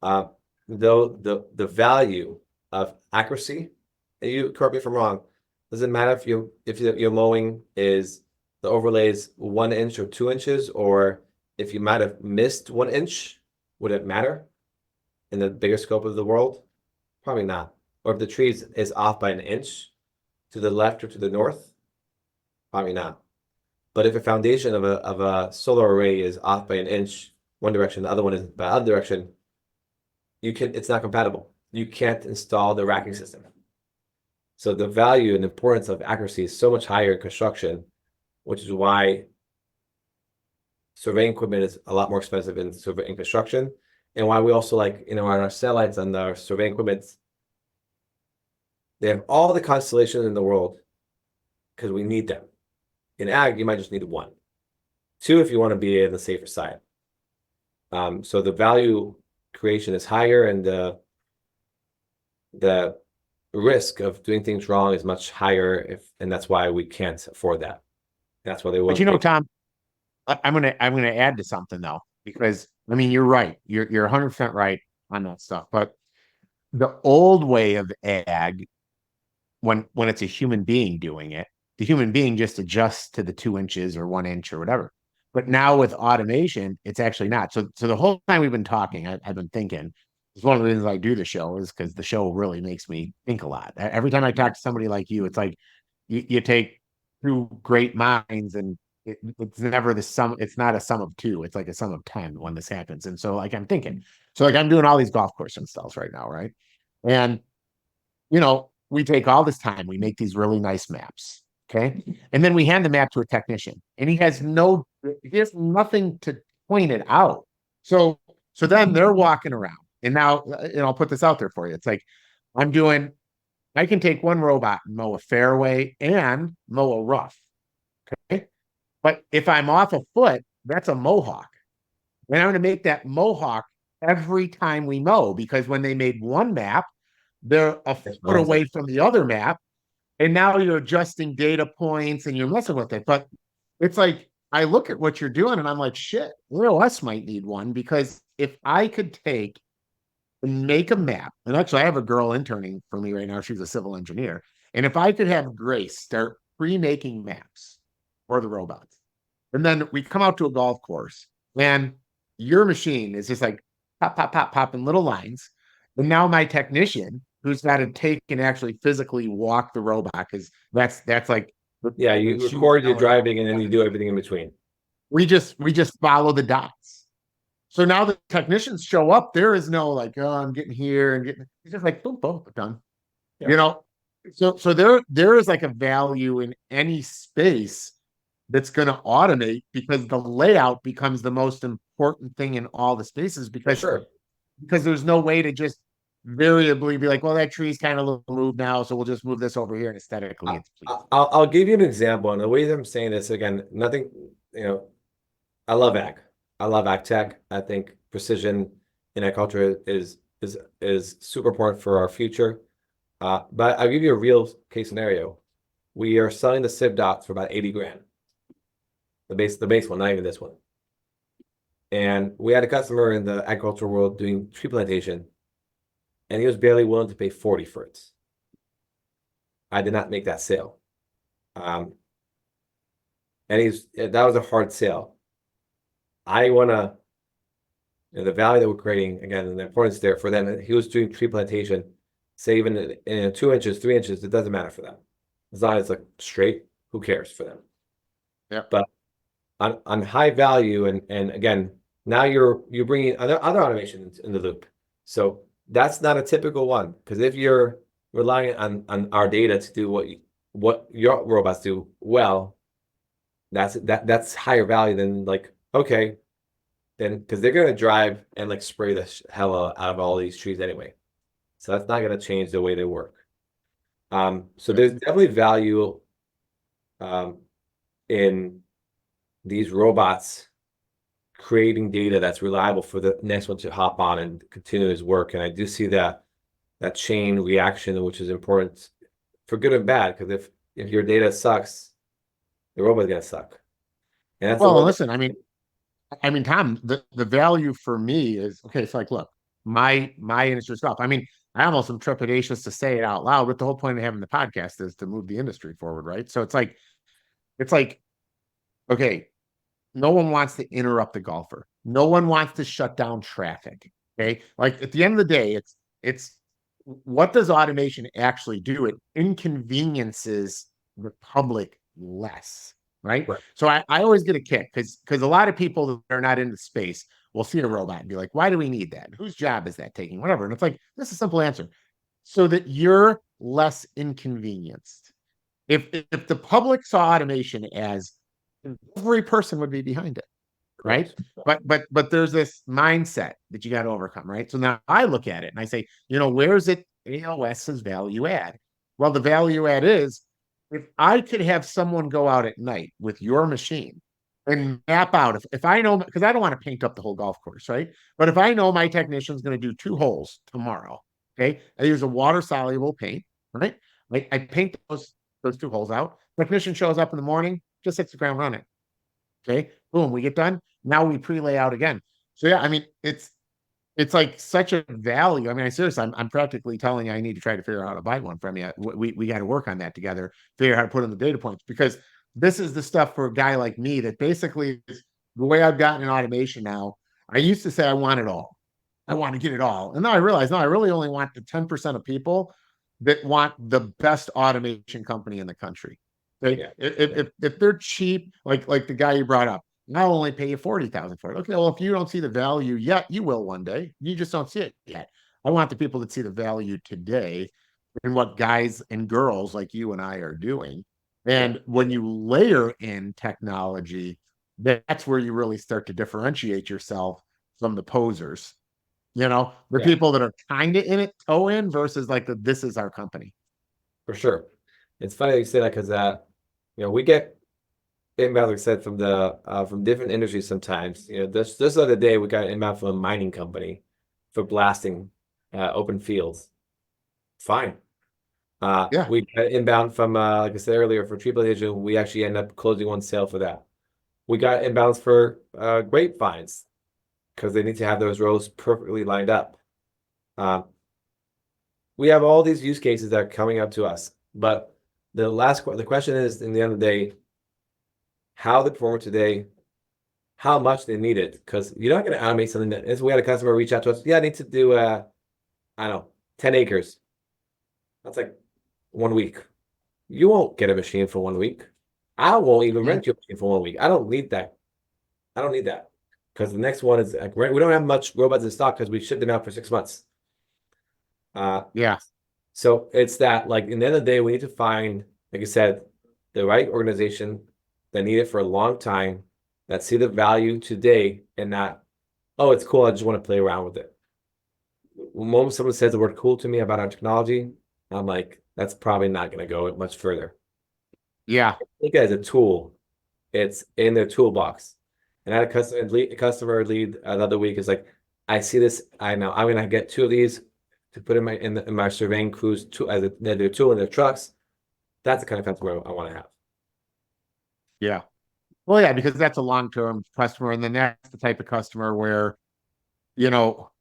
Speaker 2: Though the value of accuracy, and you correct me if I'm wrong, doesn't matter if your mowing is the overlay is 1 inch or 2 inches, or if you might have missed 1 inch, would it matter in the bigger scope of the world? Probably not. Or if the tree is off by 1 inch to the left or to the north, probably not. But if a foundation of a solar array is off by 1 inch one direction, the other one is by the other direction, it's not compatible. You can't install the racking system. So the value and importance of accuracy is so much higher in construction, which is why surveying equipment is a lot more expensive in construction, and why we also on our satellites and our surveying equipment, they have all the constellations in the world because we need them. In ag, you might just need 1. 2 if you want to be on the safer side. So the value creation is higher, and the risk of doing things wrong is much higher, and that's why we can't afford that. That's why they
Speaker 1: But
Speaker 2: won't.
Speaker 1: Tom, I'm gonna add to something though, because I mean you're right. You're 100% right on that stuff. But the old way of ag, when it's a human being doing it, the human being just adjusts to the 2 inches or 1 inch or whatever. But now with automation, it's actually not. So the whole time we've been talking, I've been thinking. It's one of the reasons I do the show is because the show really makes me think a lot. Every time I talk to somebody like you, it's like you take two great minds, and it's never the sum. It's not a sum of two. It's like a sum of 10 when this happens. And so like I'm thinking, so like I'm doing all these golf course installs right now, right? And we take all this time, we make these really nice maps. Okay. And then we hand the map to a technician, and he has nothing to point it out. So then they're walking around. And now, I'll put this out there for you. It's like I can take one robot and mow a fairway and mow a rough. Okay. But if I'm off a foot, that's a mohawk. And I'm going to make that mohawk every time we mow, because when they made one map, they're a foot away from the other map. And now you're adjusting data points and you're messing with it. But it's like, I look at what you're doing and I'm like, shit, OS might need one, because if I could take and make a map, and actually I have a girl interning for me right now, she's a civil engineer. And if I could have Grace start pre-making maps for the robots, and then we come out to a golf course and your machine is just like pop, pop, pop, pop in little lines. And now my technician, who's got to take and actually physically walk the robot, because that's like
Speaker 2: you record your driving and then you do everything in between.
Speaker 1: We just follow the dots. So now the technicians show up. There is no like, oh, I'm getting here and getting. It's just like boom, boom, done. Yeah. So there is like a value in any space that's going to automate, because the layout becomes the most important thing in all the spaces, because there's no way to just variably be like, well, that tree's kind of moved now, so we'll just move this over here, and aesthetically it's pleasing.
Speaker 2: I'll give you an example, and the way that I'm saying this, again, nothing, I love ag. I love ag tech. I think precision in agriculture is super important for our future. But I'll give you a real case scenario. We are selling the Civ dots for about 80 grand. The base one, not even this one. And we had a customer in the agricultural world doing tree plantation, and he was barely willing to pay 40 for it. I did not make that sale. And that was a hard sale. I want to, the value that we're creating, again, and the importance there for them. He was doing tree plantation, say even in 2 inches, 3 inches, it doesn't matter for them. As long as it's like straight, who cares for them?
Speaker 1: Yeah.
Speaker 2: But on high value, and again, Now you're bringing other automation in the loop. So that's not a typical one, because if you're relying on our data to do what your robots do well, that's higher value than like, okay, then because they're gonna drive and like spray the hell out of all these trees anyway. So that's not gonna change the way they work. So there's definitely value um, in these robots creating data that's reliable for the next one to hop on and continue his work. And I do see that chain reaction, which is important for good and bad, because if your data sucks, the robot's gonna suck. And that's the
Speaker 1: Well,
Speaker 2: one
Speaker 1: and
Speaker 2: that,
Speaker 1: listen, I mean, Tom, the value for me is okay. It's like, look, my industry stuff. I mean, I almost am trepidatious to say it out loud, but the whole point of having the podcast is to move the industry forward, right? So it's like, okay, no one wants to interrupt the golfer. No one wants to shut down traffic. Okay. Like at the end of the day, it's what does automation actually do? It inconveniences the public less. Right.
Speaker 2: right.
Speaker 1: So I always get a kick because a lot of people that are not into space will see a robot and be like, why do we need that? Whose job is that taking? Whatever. And it's like, this is a simple answer. So that you're less inconvenienced. If the public saw automation as every person would be behind it, right?
Speaker 2: Correct.
Speaker 1: But there's this mindset that you got to overcome, right? So now I look at it and I say, where's it AOS's value add? Well, the value add is if I could have someone go out at night with your machine and map out if I know because I don't want to paint up the whole golf course, right? But if I know my technician's going to do 2 holes tomorrow, okay, I use a water soluble paint, right? I paint those 2 holes out. Technician shows up in the morning, just hits the ground running. Okay, boom, we get done. Now we pre-lay out again. So yeah, I mean, it's like such a value. I mean, I seriously, I'm practically telling you, I need to try to figure out how to buy one from you. We got to work on that together, figure out how to put in the data points because this is the stuff for a guy like me that basically is the way I've gotten in automation now. I used to say I want it all. I want to get it all. And now I realize, no, I really only want the 10% of people that want the best automation company in the country. They,
Speaker 2: Yeah.
Speaker 1: if they're cheap, like the guy you brought up, I'll only pay you 40,000 for it. Okay, well, if you don't see the value yet, you will one day. You just don't see it yet. I want the people that see the value today in what guys and girls like you and I are doing.
Speaker 2: Yeah.
Speaker 1: And when you layer in technology, that's where you really start to differentiate yourself from the posers. The
Speaker 2: Yeah.
Speaker 1: people that are kind of in it, toe in versus like this is our company.
Speaker 2: For sure. It's funny that you say that because we get inbound, like I said, from different industries sometimes. This other day we got inbound from a mining company for blasting open fields. Fine.
Speaker 1: Yeah.
Speaker 2: We got inbound from like I said earlier for Depreciation. We actually end up closing one sale for that. We got inbounds for grapevines because they need to have those rows perfectly lined up. Uh, we have all these use cases that are coming up to us, but the question is, in the end of the day, how they perform today, how much they need it, because you're not going to automate something that is. We had a customer reach out to us. Yeah, I need to do I don't know, 10 acres. That's like 1 week. You won't get a machine for 1 week. I won't even
Speaker 1: Mm.
Speaker 2: rent you a machine for 1 week. I don't need that. I don't need that because the next one is like we don't have much robots in stock because we shipped them out for 6 months. Uh,
Speaker 1: Yeah.
Speaker 2: so it's that like in the end of the day, we need to find, like I said, the right organization that need it for a long time, that see the value today and not, oh, it's cool. I just want to play around with it. The moment someone says the word cool to me about our technology, I'm like, that's probably not going to go much further.
Speaker 1: Yeah.
Speaker 2: Think as a tool, it's in their toolbox. And I had a customer lead another week is like, I see this. I know I'm gonna get 2 of these to put in my surveying crews as their tool in their trucks. That's the kind of customer I want to have.
Speaker 1: Yeah. Well, yeah, because that's a long-term customer. And then that's the type of customer where, you know,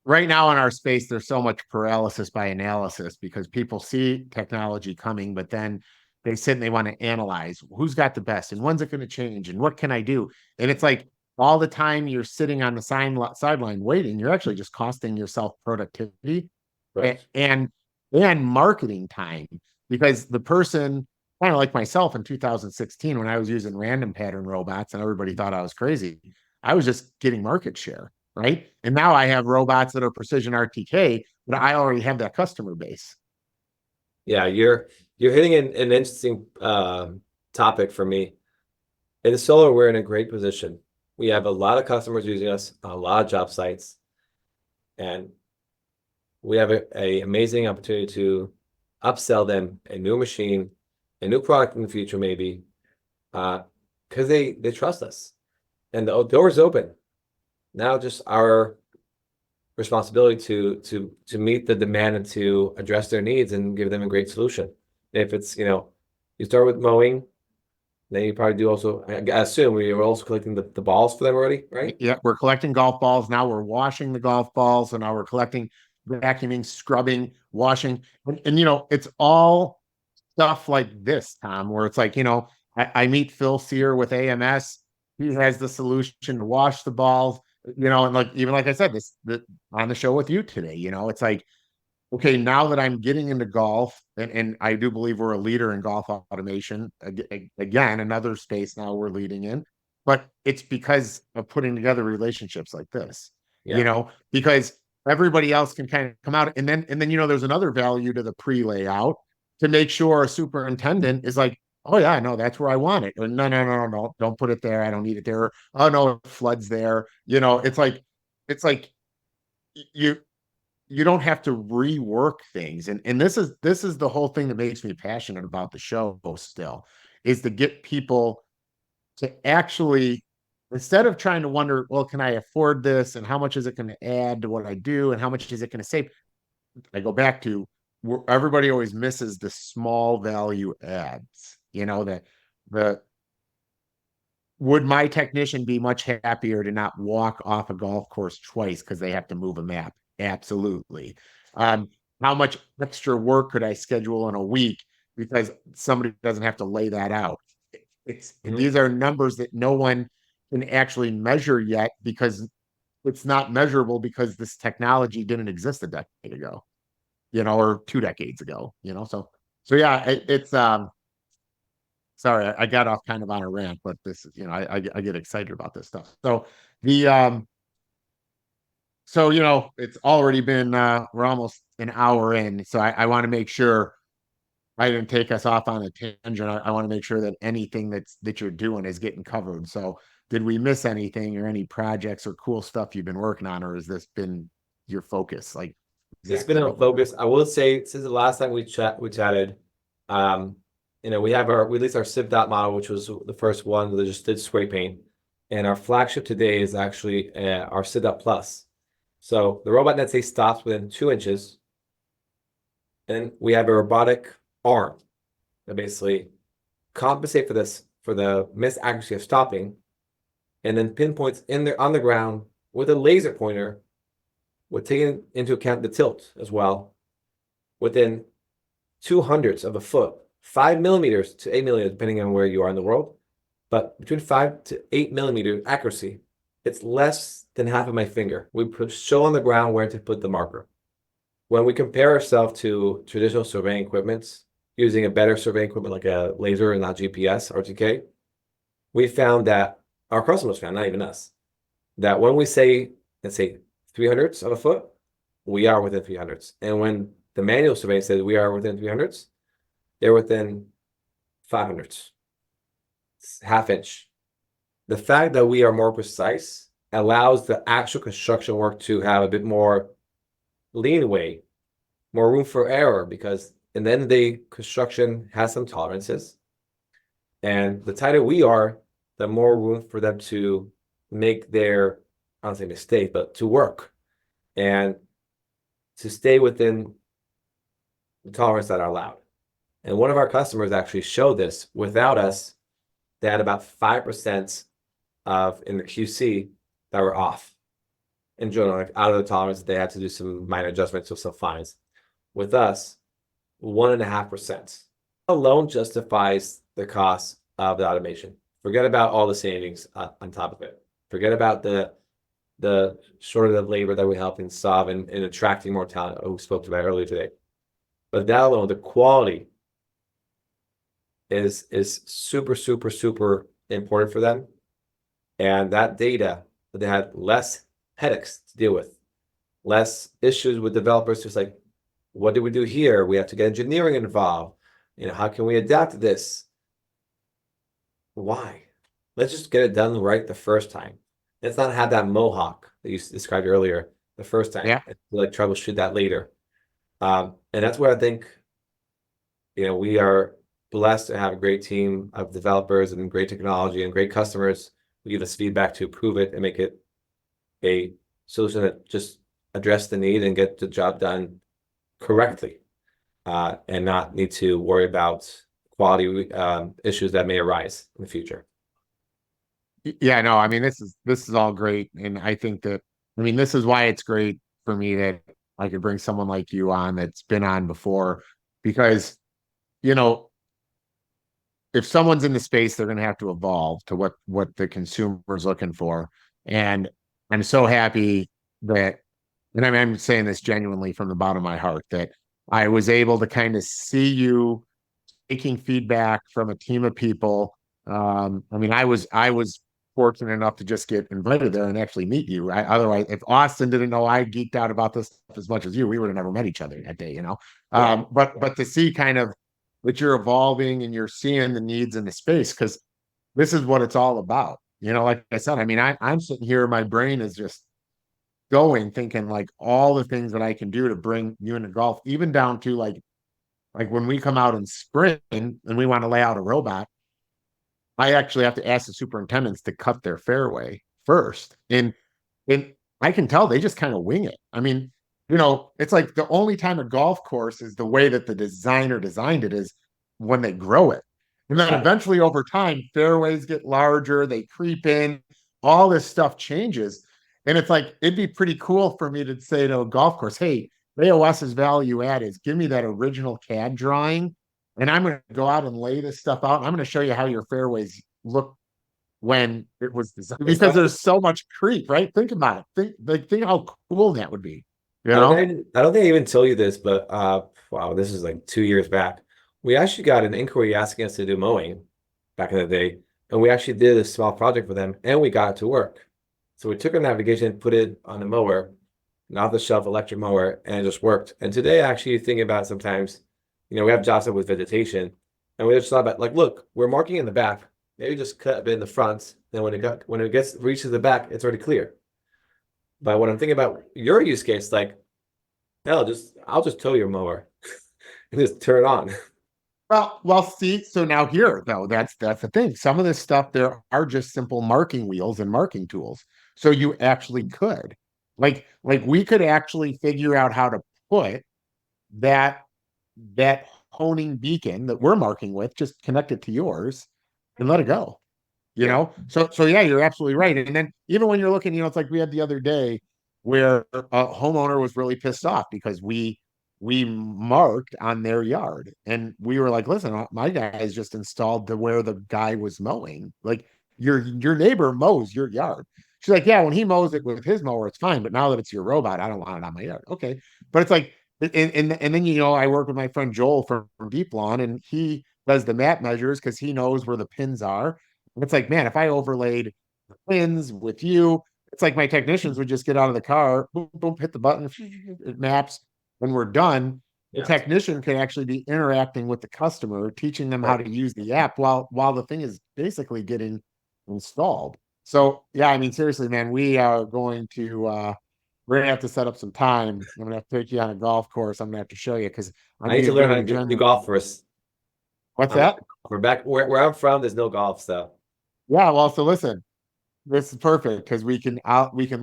Speaker 1: right now in our space, there's so much paralysis by analysis because people see technology coming, but then they sit and they want to analyze who's got the best and when's it going to change and what can I do? And it's like all the time you're sitting on the sideline waiting, you're actually just costing yourself productivity
Speaker 2: Right.
Speaker 1: and marketing time because the person kind of like myself in 2016 when I was using random pattern robots and everybody thought I was crazy. I was just getting market share, right? And now I have robots that are precision RTK, but I already have that customer base.
Speaker 2: Yeah, you're hitting an interesting topic for me. In solar, we're in a great position. We have a lot of customers using us on a lot of job sites, and we have a amazing opportunity to upsell them a new machine, a new product in the future, maybe, because they trust us, and the door's open. Now, just our responsibility to meet the demand and to address their needs and give them a great solution. If it's, you start with mowing, then you probably do also, I assume we were also collecting the balls for them already, right?
Speaker 1: Yeah, we're collecting golf balls. Now we're washing the golf balls, and now we're collecting, vacuuming, scrubbing, washing. And it's all stuff like this, Tom, where it's like, I meet Phil Sear with AMS. He has the solution to wash the balls, and like even like I said, on the show with you today, it's like, okay, now that I'm getting into golf, and I do believe we're a leader in golf automation, again, another space now we're leading in, but it's because of putting together relationships like this,
Speaker 2: Yeah.
Speaker 1: because everybody else can kind of come out, and then there's another value to the pre-layout to make sure a superintendent is like, oh yeah, no, that's where I want it, or no, no, no, no, no, don't put it there, I don't need it there, or, oh no, it floods there, it's like you you don't have to rework things, and this is the whole thing that makes me passionate about the show still, is to get people to actually, instead of trying to wonder, well, can I afford this, and how much is it going to add to what I do, and how much is it going to save, I go back to where everybody always misses the small value adds, that the would my technician be much happier to not walk off a golf course twice because they have to move a map? Absolutely. Um, how much extra work could I schedule in a week because somebody doesn't have to lay that out?
Speaker 2: Mhm.
Speaker 1: These are numbers that no one can actually measure yet because it's not measurable because this technology didn't exist a decade ago, or 2 decades ago, so yeah, it's sorry, I got off kind of on a rant, but this is, I get excited about this stuff. The it's already been we're almost an hour in, so I want to make sure I didn't take us off on a tangent. I want to make sure that anything that you're doing is getting covered. So did we miss anything, or any projects or cool stuff you've been working on, or has this been your focus? Like
Speaker 2: It's been a
Speaker 1: exactly.
Speaker 2: focus. I will say, since the last time we chatted, um, we released our Civ dot model, which was the first one that just did spray paint, and our flagship today is actually our Civ dot plus. So the robot net say stops within 2 inches, and we have a robotic arm that basically compensate for this for the missed accuracy of stopping, and then pinpoints in there on the ground with a laser pointer, with taking into account the tilt as well, within 200ths of a foot, 5 millimeters to 8 millimeters, depending on where you are in the world, but between 5 to 8 millimeter accuracy. It's less than half of my finger. We show on the ground where to put the marker. When we compare ourselves to traditional surveying equipments, using a better surveying equipment like a laser and not GPS, RTK, we found that our customers found, not even us, that when we say, let's say 300ths of a foot, we are within 300ths. And when the manual survey says we are within 300ths, they're within 500ths, half inch. The fact that we are more precise allows the actual construction work to have a bit more leeway, more room for error, because in the end of the day, construction has some tolerances. And the tighter we are, the more room for them to make their, I don't say mistake, but to work and to stay within the tolerance that are allowed. And one of our customers actually showed this. Without us, they had about 5% of in the QC that were off. In general, like out of the tolerance, they had to do some minor adjustments or some fines. With us, 1.5% alone justifies the cost of the automation. Forget about all the savings on top of it. Forget about the shortage of labor that we're helping solve and attracting more talent, we spoke about earlier today. But that alone, the quality is super, super, super important for them. And that data but they had less headaches to deal with, less issues with developers. Just like, what do we do here? We have to get engineering involved. How can we adapt to this? Why? Let's just get it done right the first time. Let's not have that mohawk that you described earlier the first time.
Speaker 1: Yeah.
Speaker 2: And like troubleshoot that later. And that's where I think, we are blessed to have a great team of developers and great technology and great customers who give us feedback to improve it and make it a solution that just address the need and get the job done correctly, and not need to worry about quality issues that may arise in the future.
Speaker 1: Yeah, no, I mean this is all great. And I think that this is why it's great for me that I could bring someone like you on that's been on before because you know if someone's in the space, they're going to have to evolve to what the consumer's looking for. And I'm so happy that, and I'm saying this genuinely from the bottom of my heart, that I was able to kind of see you taking feedback from a team of people. I was fortunate enough to just get invited there and actually meet you. Otherwise, if Austin didn't know I geeked out about this stuff as much as you, we would have never met each other that day, you know.
Speaker 2: Yeah.
Speaker 1: But to see kind of that you're evolving and you're seeing the needs in the space because this is what it's all about. Like I said, I'm sitting here, my brain is just going, thinking like all the things that I can do to bring you into golf, even down to like when we come out in spring and we want to lay out a robot, I actually have to ask the superintendents to cut their fairway first. And I can tell they just kind of wing it. It's like the only time a golf course is the way that the designer designed it is when they grow it. And then eventually over time, fairways get larger, they creep in, all this stuff changes. And it's like, it'd be pretty cool for me to say to a golf course, hey, AOS's value add is give me that original CAD drawing, and I'm going to go out and lay this stuff out. And I'm going to show you how your fairways look when it was designed
Speaker 2: It's
Speaker 1: because
Speaker 2: funny.
Speaker 1: there's so much creep, right? Think about it. Think how cool that would be. You
Speaker 2: I don't
Speaker 1: know?
Speaker 2: think I don't think I even told you this, but wow, this is like 2 years back. We actually got an inquiry asking us to do mowing back in the day, and we actually did a small project for them, and we got it to work. So we took our navigation, put it on the mower, an off-the-shelf electric mower, and it just worked. And today, actually thinking about it sometimes, we have jobs with vegetation, and we just thought about like, look, we're marking in the back, maybe just cut a bit in the front. Then when it gets reaches the back, it's already clear. But when I'm thinking about your use case, like, hell, I'll just tow your mower and just turn it on.
Speaker 1: Well, see, so now here though, that's the thing. Some of this stuff there are just simple marking wheels and marking tools. So you actually could, like we could actually figure out how to put that that honing beacon that we're marking with, just connect it to yours and let it go.
Speaker 2: Yeah.
Speaker 1: So yeah, you're absolutely right. And then even when you're looking, it's like we had the other day where a homeowner was really pissed off because we marked on their yard and we were like, listen, my guys just installed to where the guy was mowing. Like your neighbor mows your yard. She's like, yeah, when he mows it with his mower, it's fine. But now that it's your robot, I don't want it on my yard. Okay. But it's like, and then I work with my friend Joel from Deep Lawn, and he does the map measures because he knows where the pins are. And it's like, man, if I overlaid the pins with you, it's like my technicians would just get out of the car, boom, boom, hit the button, it maps. When we're done, the
Speaker 2: Yeah.
Speaker 1: technician can actually be interacting with the customer, teaching them how
Speaker 2: Right.
Speaker 1: to use the app while the thing is basically getting installed. So yeah, seriously, man, we are going to we're gonna have to set up some time. I'm gonna have to take you on a golf course. I'm gonna have to show you because I'm
Speaker 2: I need to learn how to
Speaker 1: being
Speaker 2: do
Speaker 1: genuine.
Speaker 2: golf first.
Speaker 1: What's
Speaker 2: I'm not
Speaker 1: that?
Speaker 2: a golfer. Back where I'm from, there's no golf, so
Speaker 1: Yeah, well, so listen, this is perfect because we can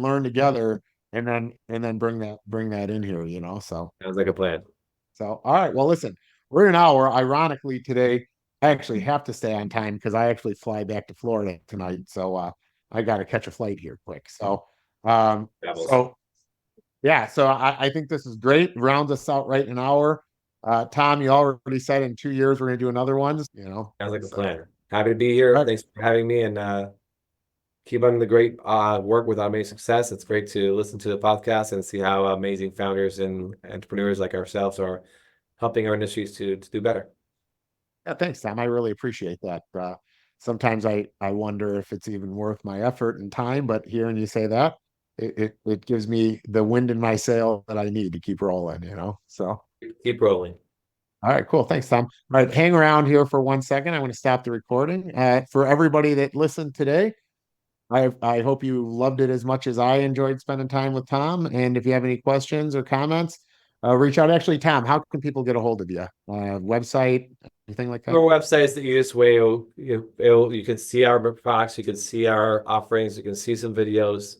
Speaker 1: learn together and then bring that in here,
Speaker 2: sounds like a plan.
Speaker 1: So all right, well, listen, we're an hour. Ironically, today I actually have to stay on time because I actually fly back to Florida tonight. So I got to catch a flight here quick. So um
Speaker 2: Travels.
Speaker 1: so yeah, so I think this is great. Rounds us out right in an hour. Tom, you already said in 2 years we're gonna do another one.
Speaker 2: Sounds like a
Speaker 1: So
Speaker 2: plan. Happy to be here.
Speaker 1: all right.
Speaker 2: Thanks for having me, and keep on the great work with Automated Success. It's great to listen to the podcast and see how amazing founders and entrepreneurs like ourselves are helping our industries to do better.
Speaker 1: Yeah, thanks, Tom. I really appreciate that. sometimes I wonder if it's even worth my effort and time. But hearing you say that, it gives me the wind in my sail that I need to keep rolling, So,
Speaker 2: Keep rolling.
Speaker 1: all right, cool. Thanks, Tom. All right, hang around here for 1 second. I'm going to stop the recording. For everybody that listened today, I hope you loved it as much as I enjoyed spending time with Tom. And if you have any questions or comments, reach out. Actually, Tom, how can people get a hold of you? Website, anything like
Speaker 2: Our
Speaker 1: that?
Speaker 2: website is the easiest way. You can see our products, you can see our offerings, you can see some videos,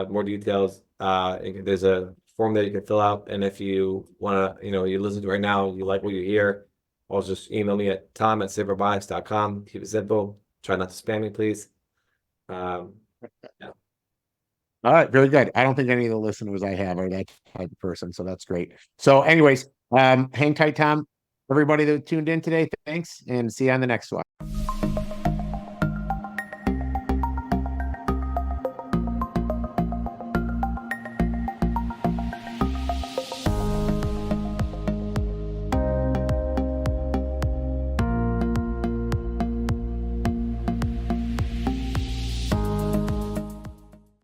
Speaker 2: more details. There's a form that you can fill out, and if you want to, you listen to it right now, you like what you hear, or just email me at tom@saverobotics.com. Keep it simple. Try not to spam me, please. Um, yeah.
Speaker 1: All right, very good. I don't think any of the listeners I have are that type of person, so that's great. So, anyways, hang tight, Tom. Everybody that tuned in today, thanks, and see you on the next one.